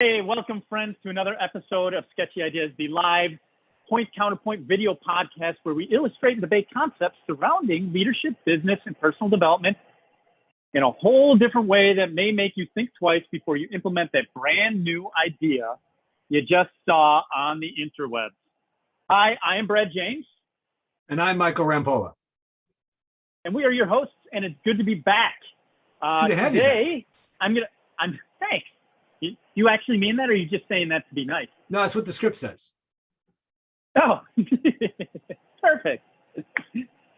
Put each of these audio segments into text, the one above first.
Hey, welcome, friends, to another episode of Sketchy Ideas, the live point counterpoint video podcast where we illustrate and debate concepts surrounding leadership, business, and personal development in a whole different way that may make you think twice before you implement that brand new idea you just saw on the interwebs. Hi, I am Brad James. And I'm Michael Rampolla. And we are your hosts, and it's good to be back. Good to have today, you back. Thanks. You actually mean that, or are you just saying that to be nice? No, that's what the script says. Oh, perfect.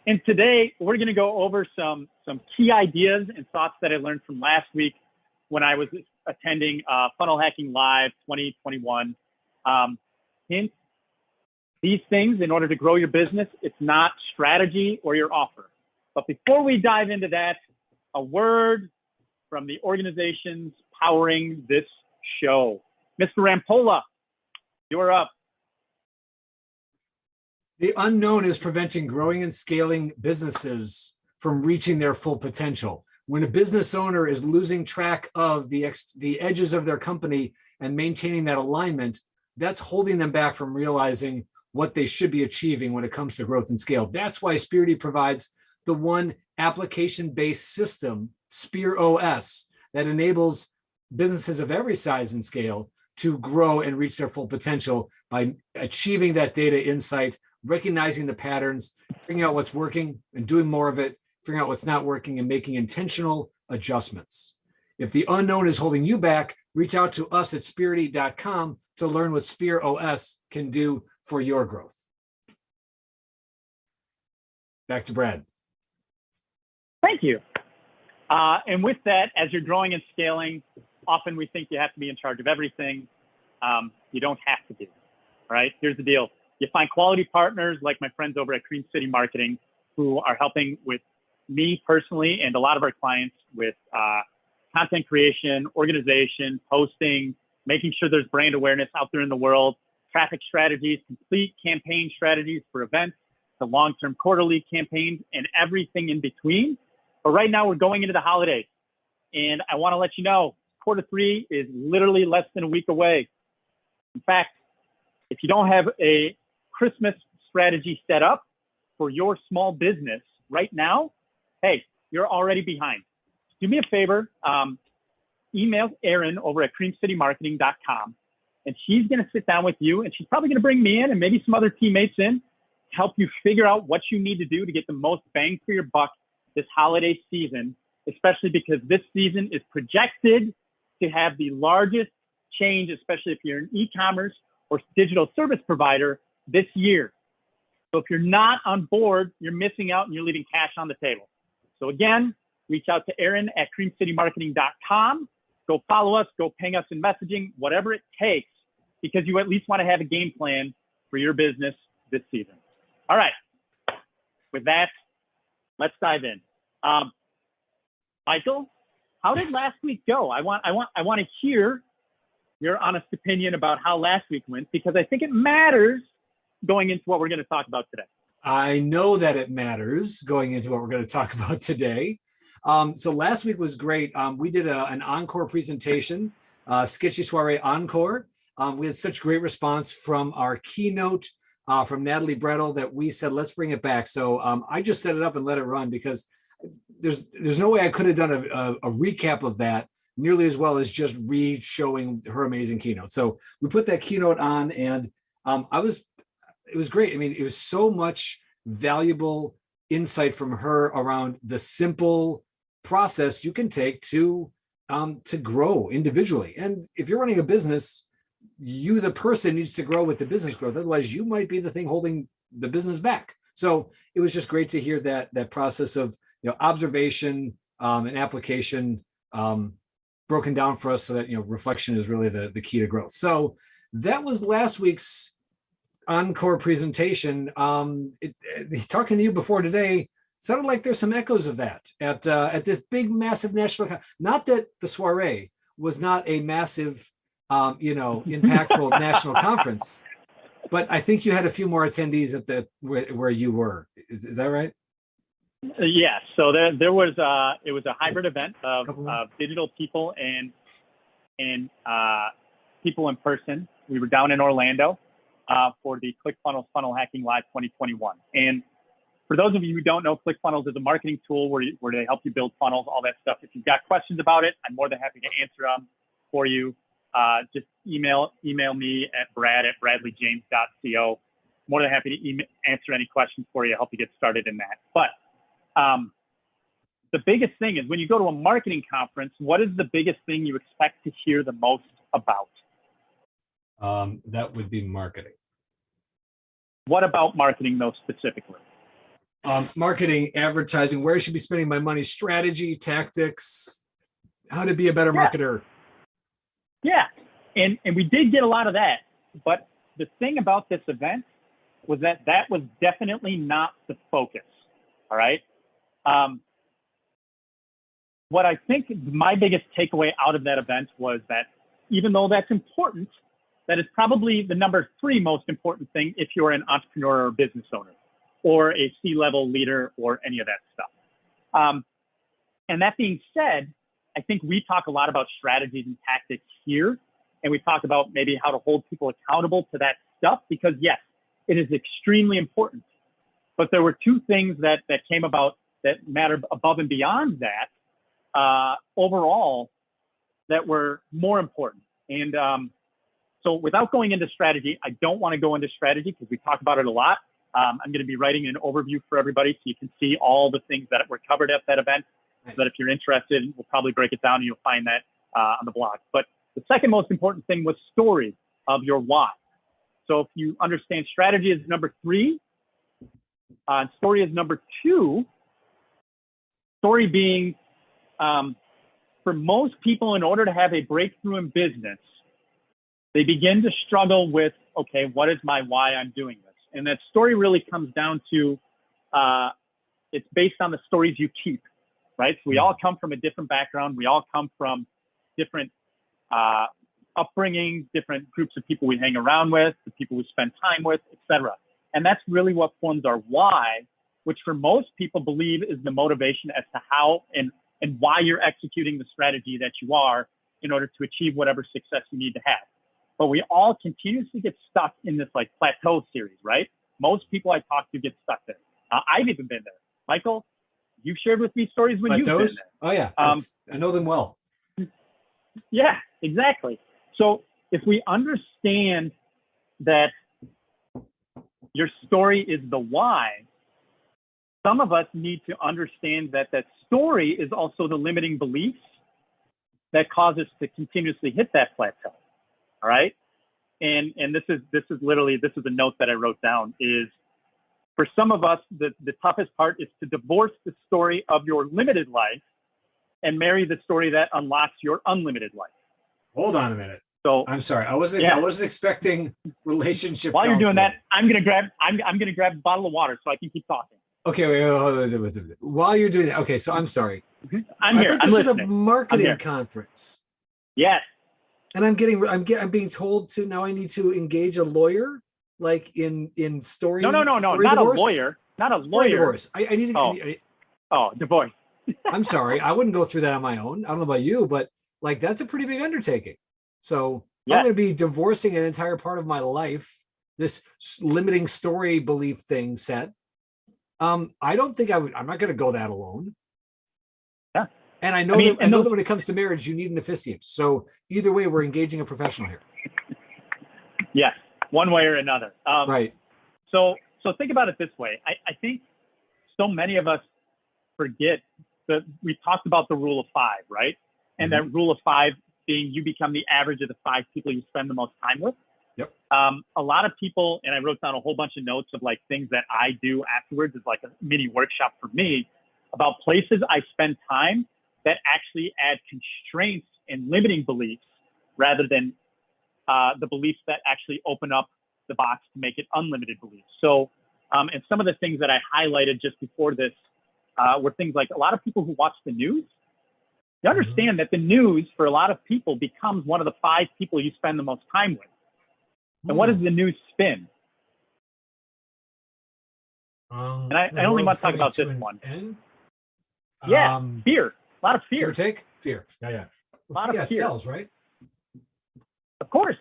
And today we're going to go over some key ideas and thoughts that I learned from last week when I was attending Funnel Hacking Live 2021. Hint, these things, in order to grow your business, it's not strategy or your offer. But before we dive into that, a word from the organizations powering this show. Mr. Rampolla, you're up. The unknown is preventing growing and scaling businesses from reaching their full potential. When a business owner is losing track of the edges of their company and maintaining that alignment, that's holding them back from realizing what they should be achieving when it comes to growth and scale. That's why Spirity provides the one application-based system, Spear OS, that enables businesses of every size and scale to grow and reach their full potential by achieving that data insight, recognizing the patterns, figuring out what's working and doing more of it, figuring out what's not working and making intentional adjustments. If the unknown is holding you back, reach out to us at spirity.com to learn what Spear OS can do for your growth. Back to Brad. Thank you. And with that, as you're growing and scaling, often we think you have to be in charge of everything. You don't have to be, right? Here's the deal. You find quality partners like my friends over at Cream City Marketing who are helping with me personally and a lot of our clients with content creation, organization, posting, making sure there's brand awareness out there in the world, traffic strategies, complete campaign strategies for events, the long-term quarterly campaigns, and everything in between. But right now we're going into the holidays, and I want to let you know Q3 is literally less than a week away. In fact, if you don't have a Christmas strategy set up for your small business right now, hey, you're already behind. Do me a favor, email Erin over at creamcitymarketing.com, and she's going to sit down with you, and she's probably going to bring me in and maybe some other teammates in to help you figure out what you need to do to get the most bang for your buck this holiday season, especially because this season is projected to have the largest change, especially if you're an e-commerce or digital service provider this year. So if you're not on board, you're missing out and you're leaving cash on the table. So again, reach out to Erin at creamcitymarketing.com. Go follow us, go ping us in messaging, whatever it takes, because you at least want to have a game plan for your business this season. All right. With that, let's dive in. Michael, how did last week go? I want to hear your honest opinion about how last week went, because I think it matters going into what we're going to talk about today. I know that it matters going into what we're going to talk about today. So last week was great. We did an encore presentation, Sketchy Soiree Encore. We had such great response from our keynote from Natalie Brettel that we said, let's bring it back. So I just set it up and let it run because there's no way I could have done a recap of that nearly as well as just re-showing her amazing keynote. So we put that keynote on, and it was great. I mean, it was so much valuable insight from her around the simple process you can take to grow individually. And if you're running a business, you, the person, needs to grow with the business growth. Otherwise, you might be the thing holding the business back. So it was just great to hear that process of observation and application broken down for us, so that reflection is really the key to growth. So that was last week's encore presentation. Talking to you before today, sounded like there's some echoes of that at this big, massive national. Not that the soiree was not a massive, impactful national conference, but I think you had a few more attendees at where you were. Is that right? Yes. So there was it was a hybrid event of digital people and people in person. We were down in Orlando for the ClickFunnels Funnel Hacking Live 2021. And for those of you who don't know, ClickFunnels is a marketing tool where they help you build funnels, all that stuff. If you've got questions about it, I'm more than happy to answer them for you. Just email me at brad@bradleyjames.co. More than happy to answer any questions for you, help you get started in that. But the biggest thing is when you go to a marketing conference, what is the biggest thing you expect to hear the most about? That would be marketing. What about marketing, though, specifically? Marketing, advertising, where I should be spending my money, strategy, tactics, how to be a better marketer. Yeah, and we did get a lot of that. But the thing about this event was that was definitely not the focus, all right? What I think my biggest takeaway out of that event was that even though that's important, that is probably the number 3 most important thing if you're an entrepreneur or business owner or a C-level leader or any of that stuff. And that being said, I think we talk a lot about strategies and tactics here, and we talk about maybe how to hold people accountable to that stuff because, yes, it is extremely important. But there were 2 things that came about that matter above and beyond that overall that were more important. And so without going into strategy, I don't want to go into strategy because we talk about it a lot. I'm going to be writing an overview for everybody so you can see all the things that were covered at that event. Nice. So that if you're interested, we'll probably break it down and you'll find that on the blog. But the second most important thing was story of your why. So if you understand strategy is number 3, story is number 2, story being for most people, in order to have a breakthrough in business, they begin to struggle with, okay, what is my why I'm doing this? And that story really comes down to, it's based on the stories you keep, right? So we all come from a different background. We all come from different upbringing, different groups of people we hang around with, the people we spend time with, etc. And that's really what forms our why, which for most people believe is the motivation as to how and why you're executing the strategy that you are in order to achieve whatever success you need to have. But we all continuously get stuck in this like plateau series, right? Most people I talk to get stuck there. I've even been there. Michael, you've shared with me stories when you've been there. Oh yeah, I know them well. Yeah, exactly. So if we understand that your story is the why, some of us need to understand that that story is also the limiting beliefs that cause us to continuously hit that plateau. All right. And this is a note that I wrote down is for some of us, the toughest part is to divorce the story of your limited life and marry the story that unlocks your unlimited life. Hold on a minute. So I'm sorry. I wasn't expecting relationship. While counseling. you're doing that, I'm gonna grab a bottle of water so I can keep talking. Okay, wait. While you're doing that, okay, so I'm sorry. I'm here. I thought this is a marketing conference. Yes. And I'm being told to now I need to engage a lawyer, like in story. No, not divorce? A lawyer, not a lawyer. Divorce. I need to. Divorce. I'm sorry, I wouldn't go through that on my own. I don't know about you, but like that's a pretty big undertaking. So if I'm going to be divorcing an entire part of my life, this limiting story belief thing set. I don't think I'm not going to go that alone. Yeah. And I know that when it comes to marriage, you need an officiant. So either way, we're engaging a professional here. Yes, one way or another. Right. So think about it this way. I think so many of us forget that we talked about the rule of 5, right? And that rule of 5 being you become the average of the 5 people you spend the most time with. Yep. A lot of people, and I wrote down a whole bunch of notes of like things that I do afterwards is like a mini workshop for me about places I spend time that actually add constraints and limiting beliefs rather than the beliefs that actually open up the box to make it unlimited beliefs. So, and some of the things that I highlighted just before this were things like a lot of people who watch the news. You understand that the news for a lot of people becomes one of the 5 people you spend the most time with. And what does the news spin? And I only want to talk about this one. Yeah, fear. A lot of fear. Fear. Yeah. A lot of fear. It sells, right? Of course,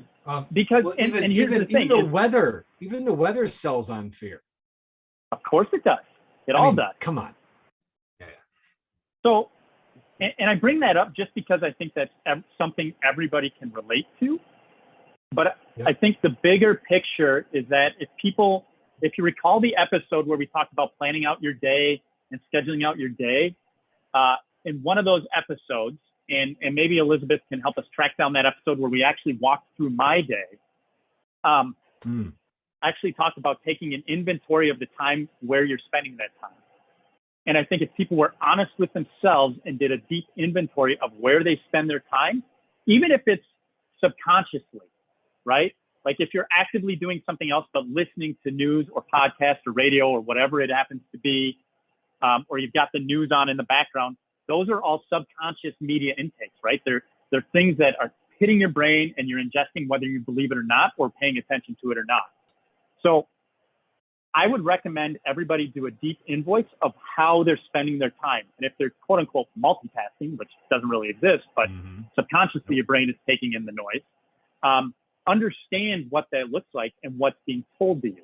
because well, and here's the thing: even the weather sells on fear. of course it does. It all does. Come on. Yeah. So, and I bring that up just because I think that's something everybody can relate to. But I think the bigger picture is that if you recall the episode where we talked about planning out your day and scheduling out your day, in one of those episodes, and maybe Elizabeth can help us track down that episode where we actually walked through my day. I actually talked about taking an inventory of the time where you're spending that time. And I think if people were honest with themselves and did a deep inventory of where they spend their time, even if it's subconsciously, right? Like if you're actively doing something else but listening to news or podcasts or radio or whatever it happens to be, or you've got the news on in the background, those are all subconscious media intakes, right? They're things that are hitting your brain and you're ingesting whether you believe it or not, or paying attention to it or not. So I would recommend everybody do a deep invoice of how they're spending their time. And if they're quote unquote multitasking, which doesn't really exist, but subconsciously your brain is taking in the noise, understand what that looks like and what's being told to you,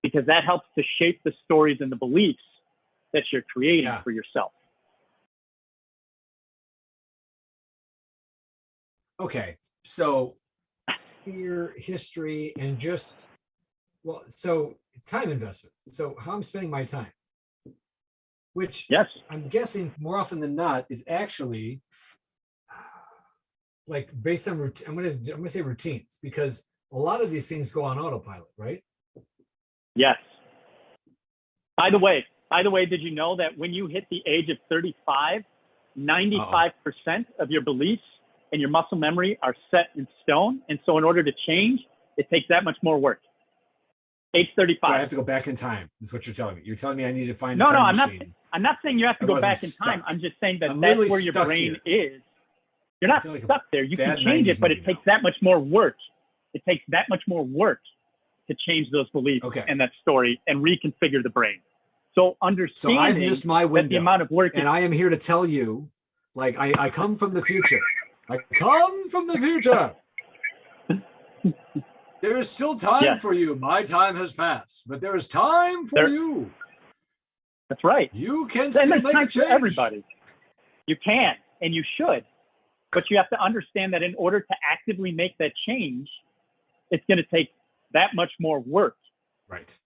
because that helps to shape the stories and the beliefs that you're creating for yourself. Okay, so fear, history, and so time investment. So how I'm spending my time, which I'm guessing more often than not is actually like based on routine. I'm gonna say routines, because a lot of these things go on autopilot, right? Yes. By the way, did you know that when you hit the age of 35, 95% of your beliefs and your muscle memory are set in stone? And so in order to change, it takes that much more work. Age 35. So I have to go back in time, is what you're telling me. You're telling me I need to find a time machine. I'm not saying you have to go back in time. I'm just saying that's where your brain is. You're not stuck there. You can change it, but it takes that much more work. It takes that much more work to change those beliefs and that story and reconfigure the brain. So understanding I've missed my window, the amount of work, and I am here to tell you, like I come from the future. I come from the future. There is still time for you. My time has passed, but there is time for you. That's right. You can still make a change. For everybody. You can, and you should. But you have to understand that in order to actively make that change, it's going to take that much more work. Right.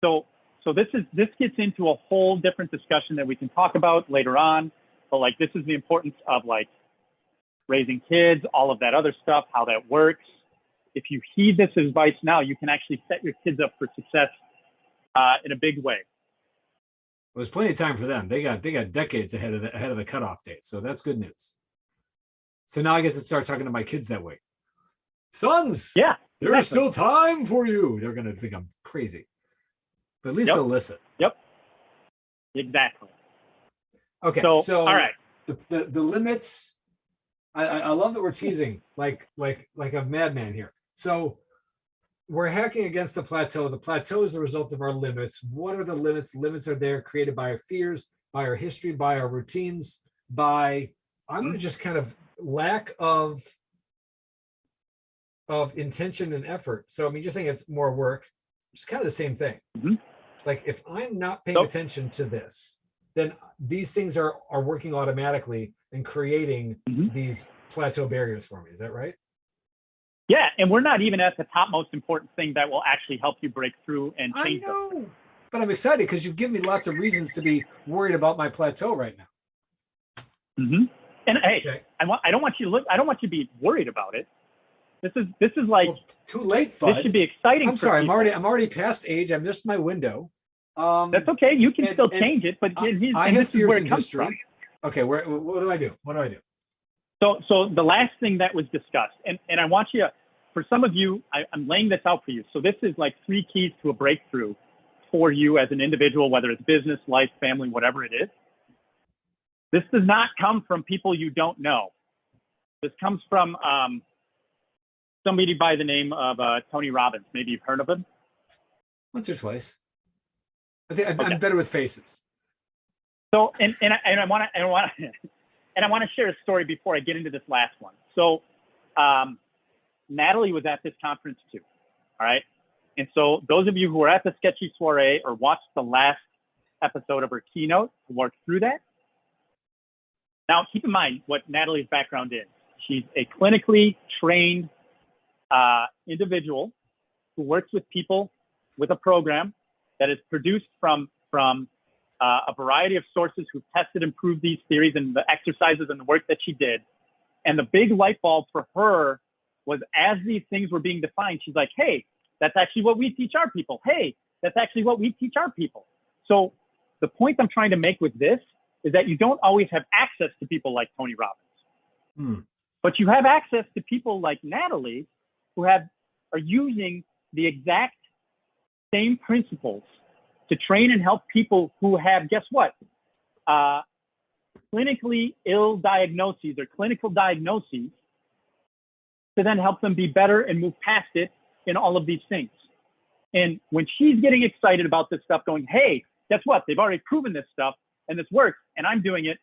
So this gets into a whole different discussion that we can talk about later on. But like, this is the importance of like raising kids, all of that other stuff, how that works. If you heed this advice now, you can actually set your kids up for success in a big way. Well, there's plenty of time for them. They got decades ahead of the cutoff date, so that's good news. So now I get to start talking to my kids that way. Sons, there is still time for you. They're gonna think I'm crazy, but at least they'll listen. Yep. Exactly. Okay. So all right. The limits. I love that we're teasing like a madman here. So we're hacking against the plateau. The plateau is the result of our limits. What are the limits? Limits are there created by our fears, by our history, by our routines, by I'm going to just kind of lack of intention and effort. So I mean, just saying it's more work. It's kind of the same thing. Like if I'm not paying attention to this, then these things are working automatically and creating these plateau barriers for me. Is that right? Yeah, and we're not even at the top most important thing that will actually help you break through and change. I know, but I'm excited because you've given me lots of reasons to be worried about my plateau right now. And hey, I don't want you to be worried about it. This is like too late, bud. This should be exciting. I'm sorry, I'm already past age. I missed my window. That's okay. You can still change it, but I have fears in history. Okay, what do I do? What do I do? So the last thing that was discussed, and I want you to, for some of you, I'm laying this out for you. So this is like 3 keys to a breakthrough for you as an individual, whether it's business, life, family, whatever it is. This does not come from people you don't know. This comes from somebody by the name of Tony Robbins. Maybe you've heard of him. Once or twice. I think I'm better with faces. So and I want to share a story before I get into this last one. So Natalie was at this conference too. All right. And so those of you who were at the Sketchy soiree or watched the last episode of her keynote to work through that. Now, keep in mind what Natalie's background is. She's a clinically trained individual who works with people with a program that is produced from a variety of sources who've tested and proved these theories and the exercises and the work that she did. And the big light bulb for her was as these things were being defined, she's like, hey, that's actually what we teach our people. Hey, that's actually what we teach our people. So the point I'm trying to make with this is that you don't always have access to people like Tony Robbins, but you have access to people like Natalie who are using the exact same principles to train and help people who have, guess what, clinically ill diagnoses or clinical diagnoses to then help them be better and move past it in all of these things. And when she's getting excited about this stuff going, hey, guess what? They've already proven this stuff and this works and I'm doing it.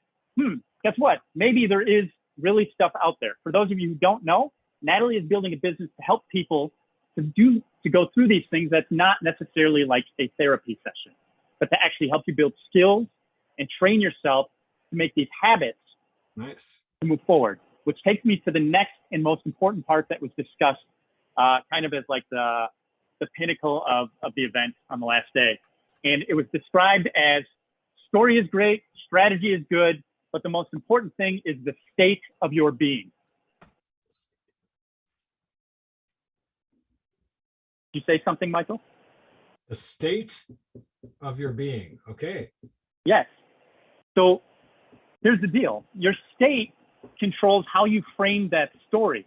Guess what? Maybe there is really stuff out there. For those of you who don't know, Natalie is building a business to help people to go through these things. That's not necessarily like a therapy session, but to actually help you build skills and train yourself to make these habits to move forward, which takes me to the next and most important part that was discussed kind of as like the pinnacle of the event on the last day. And it was described as story is great, strategy is good, but the most important thing is the state of your being. Did you say something, Michael? The state of your being. Okay. Yes. So here's the deal. Your state controls how you frame that story.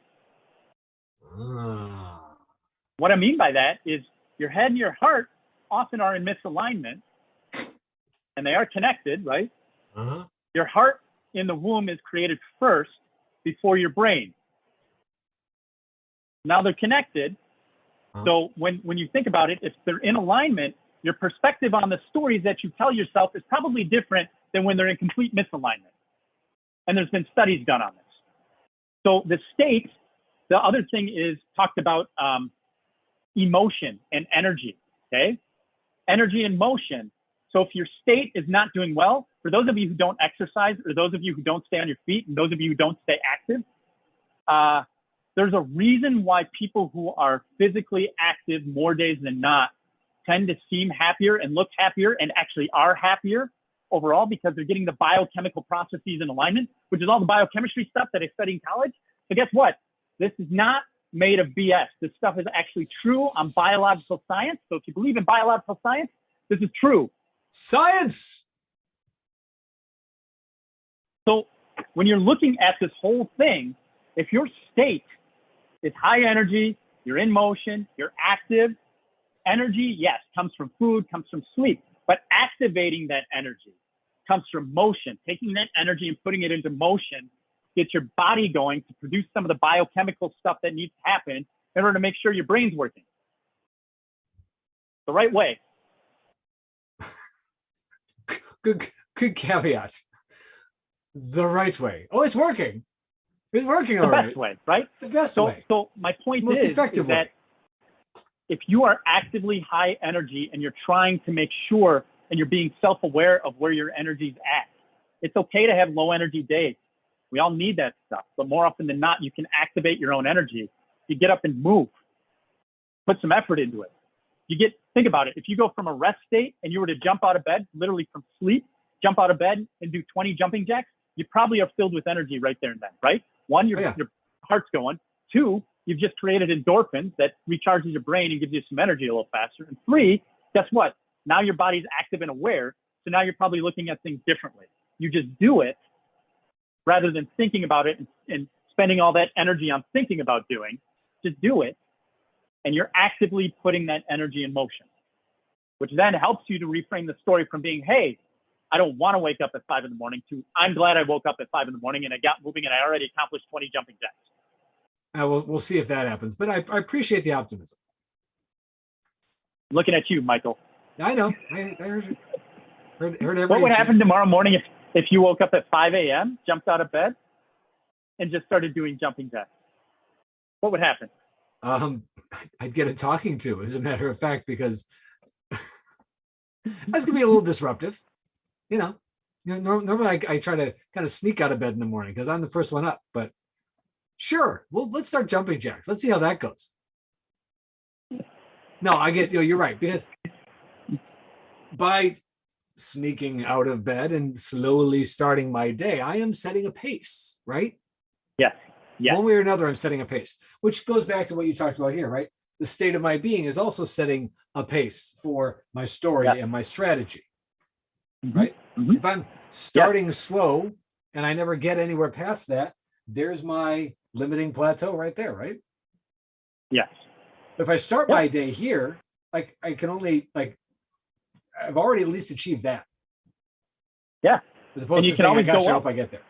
What I mean by that is your head and your heart often are in misalignment and they are connected, right? Your heart in the womb is created first before your brain. Now they're connected. So when you think about it, if they're in alignment, your perspective on the stories that you tell yourself is probably different than when they're in complete misalignment. And there's been studies done on this. So the state, the other thing is talked about emotion and energy, okay? Energy and motion. So if your state is not doing well, for those of you who don't exercise, or those of you who don't stay on your feet, and those of you who don't stay active, there's a reason why people who are physically active more days than not tend to seem happier and look happier and actually are happier overall because they're getting the biochemical processes in alignment, which is all the biochemistry stuff that I studied in college. But guess what? This is not made of BS. This stuff is actually true on biological science. So if you believe in biological science, this is true. Science! So when you're looking at this whole thing, if your state is high energy, you're in motion, you're active, energy, yes, comes from food, comes from sleep, but activating that energy comes from motion, taking that energy and putting it into motion, get your body going to produce some of the biochemical stuff that needs to happen in order to make sure your brain's working the right way. Good caveat. The right way. Oh, it's working. It's working all right. The best way, right? The best way. So my point Most is effective that if you are actively high energy and you're trying to make sure and you're being self-aware of where your energy's at, it's okay to have low energy days. We all need that stuff. But more often than not, you can activate your own energy. You get up and move. Put some effort into it. Think about it. If you go from a rest state and you were to jump out of bed, literally from sleep, jump out of bed and do 20 jumping jacks, you probably are filled with energy right there and then, right? One, your heart's going. Two, you've just created endorphins that recharges your brain and gives you some energy a little faster. And three, guess what? Now your body's active and aware. So now you're probably looking at things differently. You just do it rather than thinking about it and spending all that energy on thinking about doing. Just do it. And you're actively putting that energy in motion, which then helps you to reframe the story from being, hey, I don't want to wake up at 5 in the morning to I'm glad I woke up at 5 in the morning and I got moving and I already accomplished 20 jumping jacks. We'll see if that happens, but I appreciate the optimism. Looking at you, Michael. I know. I heard you. Heard every what would happen tomorrow morning if you woke up at 5 a.m., jumped out of bed, and just started doing jumping jacks? What would happen? I'd get a talking to, as a matter of fact, because that's gonna be a little disruptive. You know, normally I try to kind of sneak out of bed in the morning because I'm the first one up. But sure, let's start jumping jacks. Let's see how that goes. No, I get you're right, because by sneaking out of bed and slowly starting my day, I am setting a pace, right? Yes. Yes. One way or another, I'm setting a pace, which goes back to what you talked about here, right? The state of my being is also setting a pace for my story and my strategy, right? Mm-hmm. If I'm starting slow and I never get anywhere past that, there's my limiting plateau right there, right? Yes. If I start my day here, like I can only I've already at least achieved that. Yeah. As opposed to saying, I gotta show up, I get there.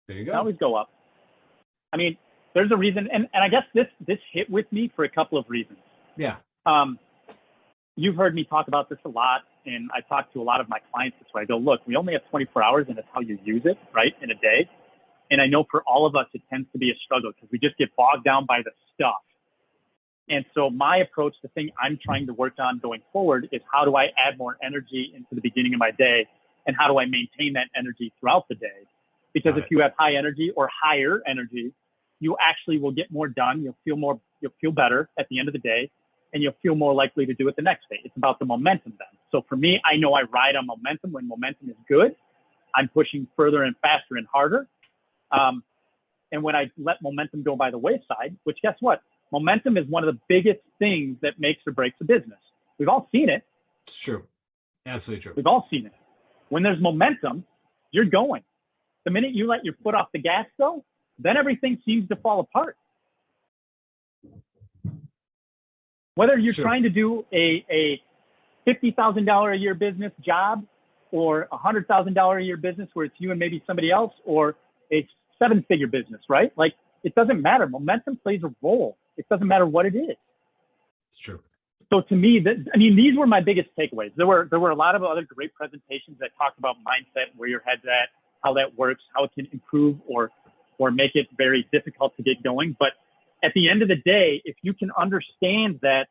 There you go. Always go up. I mean, there's a reason, and I guess this hit with me for a couple of reasons. Yeah. You've heard me talk about this a lot, and I talk to a lot of my clients this way. I go, look, we only have 24 hours, and it's how you use it, right, in a day. And I know for all of us, it tends to be a struggle because we just get bogged down by the stuff. And so my approach, the thing I'm trying to work on going forward, is how do I add more energy into the beginning of my day, and how do I maintain that energy throughout the day? Because if you have high energy or higher energy, you actually will get more done. You'll feel better at the end of the day, and you'll feel more likely to do it the next day. It's about the momentum then. So for me, I know I ride on momentum. When momentum is good, I'm pushing further and faster and harder. And when I let momentum go by the wayside, which guess what? Momentum is one of the biggest things that makes or breaks a business. We've all seen it. It's true. Absolutely true. We've all seen it. When there's momentum, you're going. The minute you let your foot off the gas, though, then everything seems to fall apart. Whether you're trying to do a $50,000 a year business job, or a $100,000 a year business where it's you and maybe somebody else, or a 7-figure business, right? Like, it doesn't matter. Momentum plays a role. It doesn't matter what it is. It's true. So to me, these were my biggest takeaways. There were a lot of other great presentations that talked about mindset, where your head's at, how that works, how it can improve or make it very difficult to get going. But at the end of the day, if you can understand that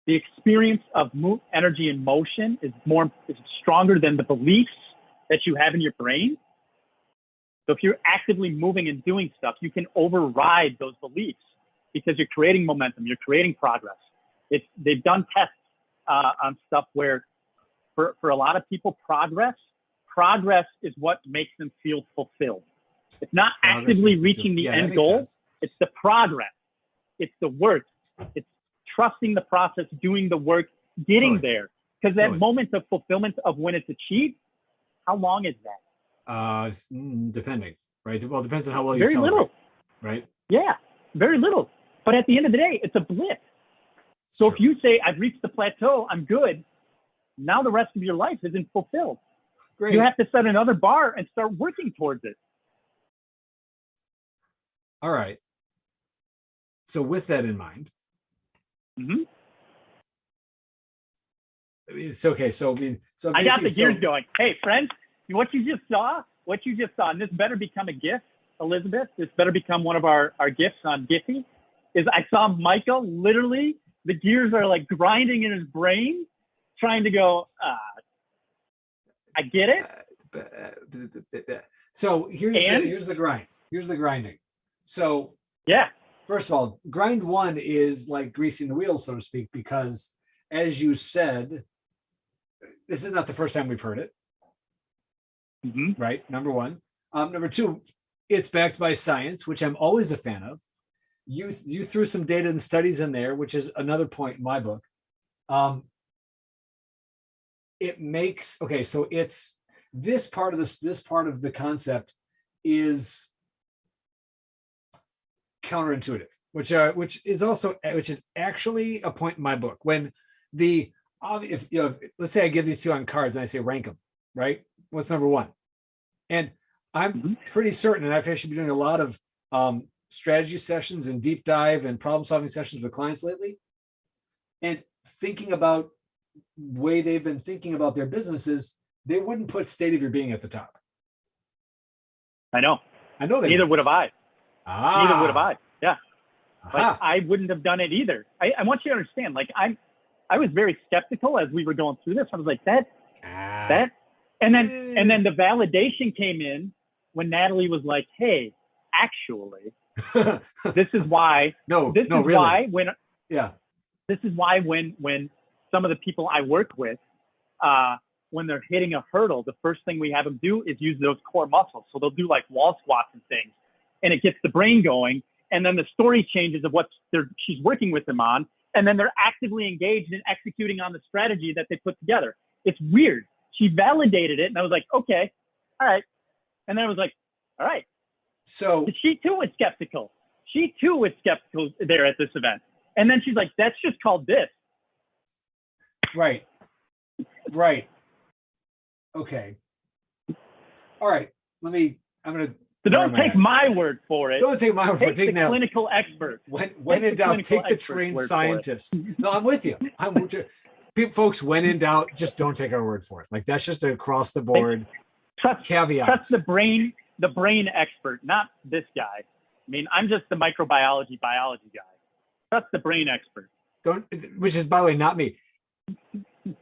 the experience of energy and motion is stronger than the beliefs that you have in your brain. So if you're actively moving and doing stuff, you can override those beliefs because you're creating momentum, you're creating progress. They've done tests on stuff where for a lot of people, progress is what makes them feel fulfilled. It's not actively reaching the end goal. Sense. It's the progress. It's the work. It's trusting the process, doing the work, getting there. Because that moment of fulfillment of when it's achieved, how long is that? Depending, right? Well, it depends on how well you very celebrate, little, right? Yeah, very little. But at the end of the day, it's a blip. So if you say, I've reached the plateau, I'm good, now the rest of your life isn't fulfilled. Great. You have to set another bar and start working towards it. All right. So with that in mind, it's okay. So I got the gears going. Hey, friends, what you just saw, and this better become a gift, Elizabeth. This better become one of our gifts on Giphy, is I saw Michael, literally, the gears are like grinding in his brain, trying to go, I get it. So here's the grind. Here's the grinding. So yeah. First of all, grind one is like greasing the wheels, so to speak, because as you said, this is not the first time we've heard it. Right? Number one. Number two, it's backed by science, which I'm always a fan of. You threw some data and studies in there, which is another point in my book. It makes so it's this part of the concept is counterintuitive, which is actually a point in my book. When if let's say I give these two on cards and I say rank them, right? What's number one? And I'm pretty certain, and I've actually been doing a lot of strategy sessions and deep dive and problem solving sessions with clients lately, and thinking about the way they've been thinking about their businesses, they wouldn't put state of your being at the top. I know. I know they Neither weren't. would have I. Neither would have I. Yeah. Like, I wouldn't have done it either. I want you to understand, like, I was very skeptical as we were going through this. I was like, that, and then the validation came in when Natalie was like, hey, actually, this is why. This is why when some of the people I work with, when they're hitting a hurdle, the first thing we have them do is use those core muscles. So they'll do like wall squats and things, and it gets the brain going. And then the story changes of what she's working with them on. And then they're actively engaged in executing on the strategy that they put together. It's weird. She validated it. And I was like, okay, all right. And then I was like, all right. So she too was skeptical. She too was skeptical there at this event. And then she's like, that's just called this. Right. Okay. All right. I'm going to. So don't take my word for it. Don't take my word for it. Take the clinical expert. When in doubt, take the trained scientist. No, I'm with you. Folks, when in doubt, just don't take our word for it. Like, that's just an across the board caveat. Trust the brain expert, not this guy. I mean, I'm just the biology guy. Trust the brain expert. Which is, by the way, not me.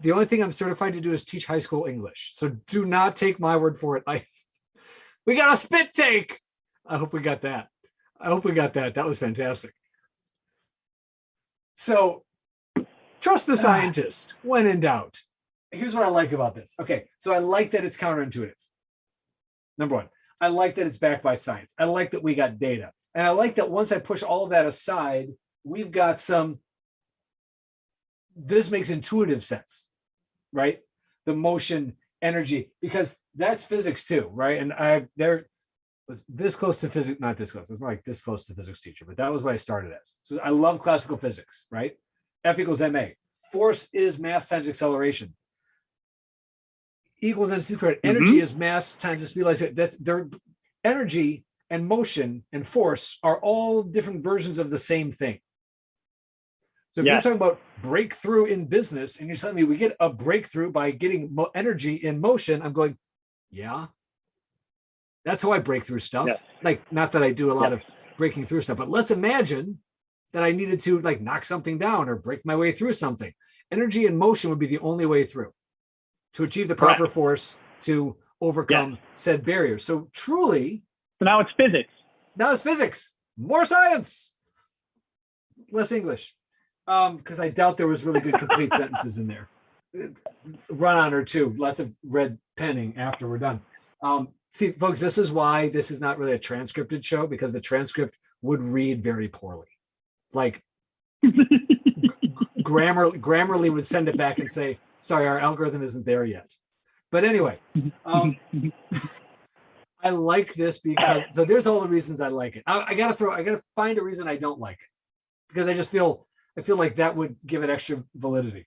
The only thing I'm certified to do is teach high school English. So do not take my word for it. We got a spit take. I hope we got that. That was fantastic. So trust the scientist when in doubt. Here's what I like about this. Okay, so I like that it's counterintuitive. Number one, I like that it's backed by science. I like that we got data. And I like that once I push all of that aside, we've got this makes intuitive sense, right? The motion, energy, because that's physics too, right? And there was this close to physics, not this close, it was more like this close to physics teacher, but that was what I started as. So I love classical physics, right? F equals ma. Force is mass times acceleration. Equals mc squared. Energy is mass times speed. Like I said, that's their energy and motion and force are all different versions of the same thing. So if you're talking about breakthrough in business and you're telling me we get a breakthrough by getting energy in motion, I'm going, yeah, that's how I break through stuff. Yeah. Like, not that I do a lot of breaking through stuff, but let's imagine that I needed to like knock something down or break my way through something. Energy and motion would be the only way through to achieve the proper force to overcome said barriers. So truly. So now it's physics. More science. Less English. Because I doubt there was really good complete sentences in there. Run on or two, lots of red penning after we're done. See, folks, this is why this is not really a transcripted show, because the transcript would read very poorly. Like Grammarly would send it back and say, sorry, our algorithm isn't there yet. But anyway, I like this because, so there's all the reasons I like it. I gotta find a reason I don't like it, because I feel like that would give it extra validity.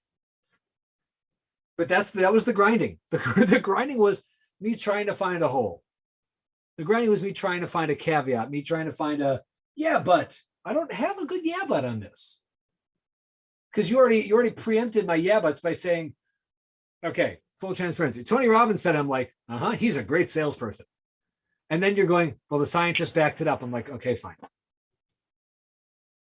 But that was the grinding. The grinding was me trying to find a hole. The grinding was me trying to find a caveat, me trying to find but I don't have a good but on this. Because you already preempted my buts by saying, okay, full transparency. Tony Robbins said, I'm like, he's a great salesperson. And then you're going, well, the scientist backed it up. I'm like, okay, fine.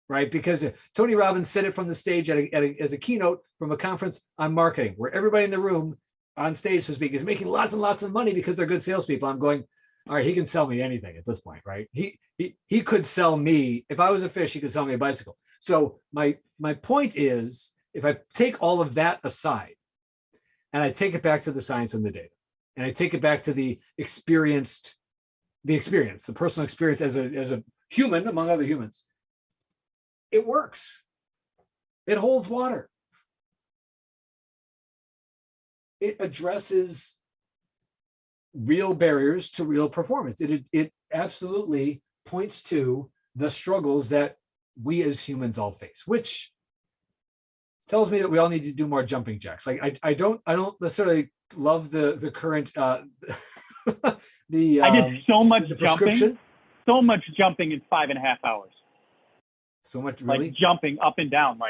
Right? Because Tony Robbins said it from the stage as a keynote from a conference on marketing, where everybody in the room on stage, so to speak, is making lots and lots of money because they're good salespeople. I'm going, all right, he can sell me anything at this point, right? He could sell me, if I was a fish, he could sell me a bicycle. So my point is, if I take all of that aside and I take it back to the science and the data, and I take it back to the personal experience as a human among other humans, it works. It holds water. It addresses real barriers to real performance. It absolutely points to the struggles that we as humans all face, which tells me that we all need to do more jumping jacks. Like I don't necessarily love the current I did so much jumping in 5.5 hours. So much, really? Like jumping up and down,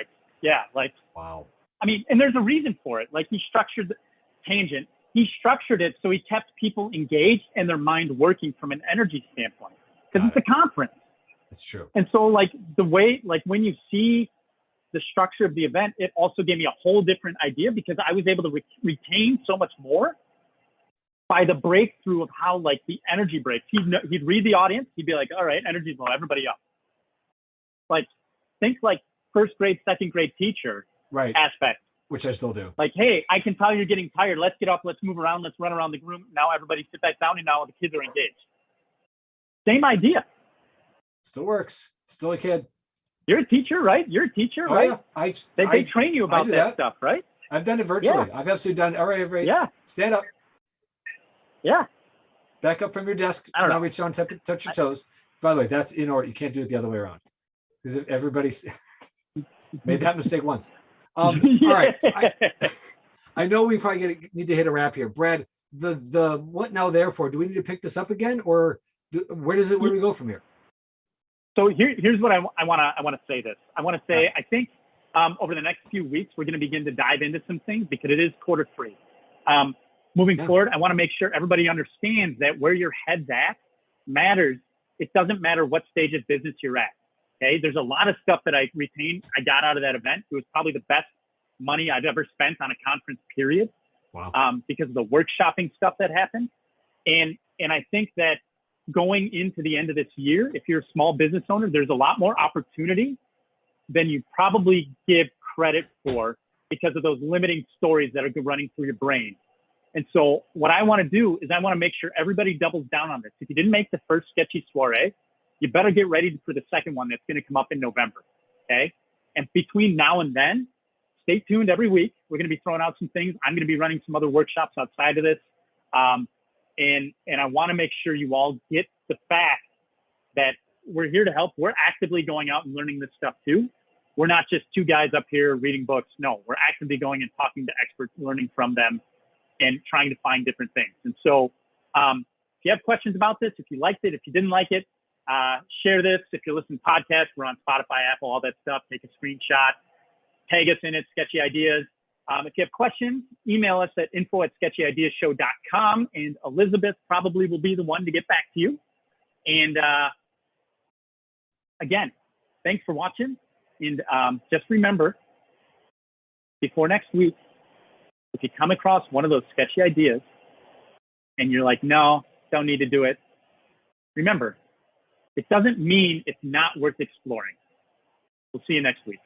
wow. I mean, and there's a reason for it. Like, he structured the it so he kept people engaged and their mind working from an energy standpoint. because it's a conference. That's true. And so like the way, like when you see the structure of the event, it also gave me a whole different idea because I was able to retain so much more by the breakthrough of how like the energy breaks. He'd read the audience. He'd be like, all right, energy's low, everybody up. Like think like first grade, second grade teacher aspect. Which I still do. Like, hey, I can tell you're getting tired. Let's get up. Let's move around. Let's run around the room. Now everybody sit back down and now the kids are engaged. Same idea. Still works. Still a kid. You're a teacher, right? You're a teacher, right? Yeah. They train you about that stuff, right? I've done it virtually. Yeah. I've absolutely done it. All right, everybody. Yeah. Stand up. Yeah. Back up from your desk. Now reach down, touch your toes. By the way, that's in order. You can't do it the other way around. Because if everybody's made that mistake once. All right. I know we probably need to hit a wrap here. Brad, the what now therefore? Do we need to pick this up again, or where do we go from here? So here's what I want to say this. I want to say, I think over the next few weeks, we're going to begin to dive into some things because it is quarter 3. Moving forward, I want to make sure everybody understands that where your head's at matters. It doesn't matter what stage of business you're at. Okay. There's a lot of stuff that I retained. I got out of that event. It was probably the best money I've ever spent on a conference period. Wow. Because of the workshopping stuff that happened. And I think that going into the end of this year, if you're a small business owner, there's a lot more opportunity than you probably give credit for because of those limiting stories that are running through your brain. And so what I want to do is I want to make sure everybody doubles down on this. If you didn't make the first Sketchy soiree, you better get ready for the second one that's going to come up in November. Okay. And between now and then, stay tuned every week. We're going to be throwing out some things. I'm going to be running some other workshops outside of this. And I want to make sure you all get the fact that we're here to help. We're actively going out and learning this stuff too. We're not just two guys up here reading books. No, we're actively going and talking to experts, learning from them and trying to find different things. And so if you have questions about this, if you liked it, if you didn't like it, share this. If you're listening to podcasts, we're on Spotify, Apple, all that stuff. Take a screenshot, tag us in it, Sketchy Ideas. If you have questions, email us at info@sketchyideashow.com, and Elizabeth probably will be the one to get back to you. And again, thanks for watching. And just remember, before next week, if you come across one of those sketchy ideas and you're like, no, don't need to do it, remember, it doesn't mean it's not worth exploring. We'll see you next week.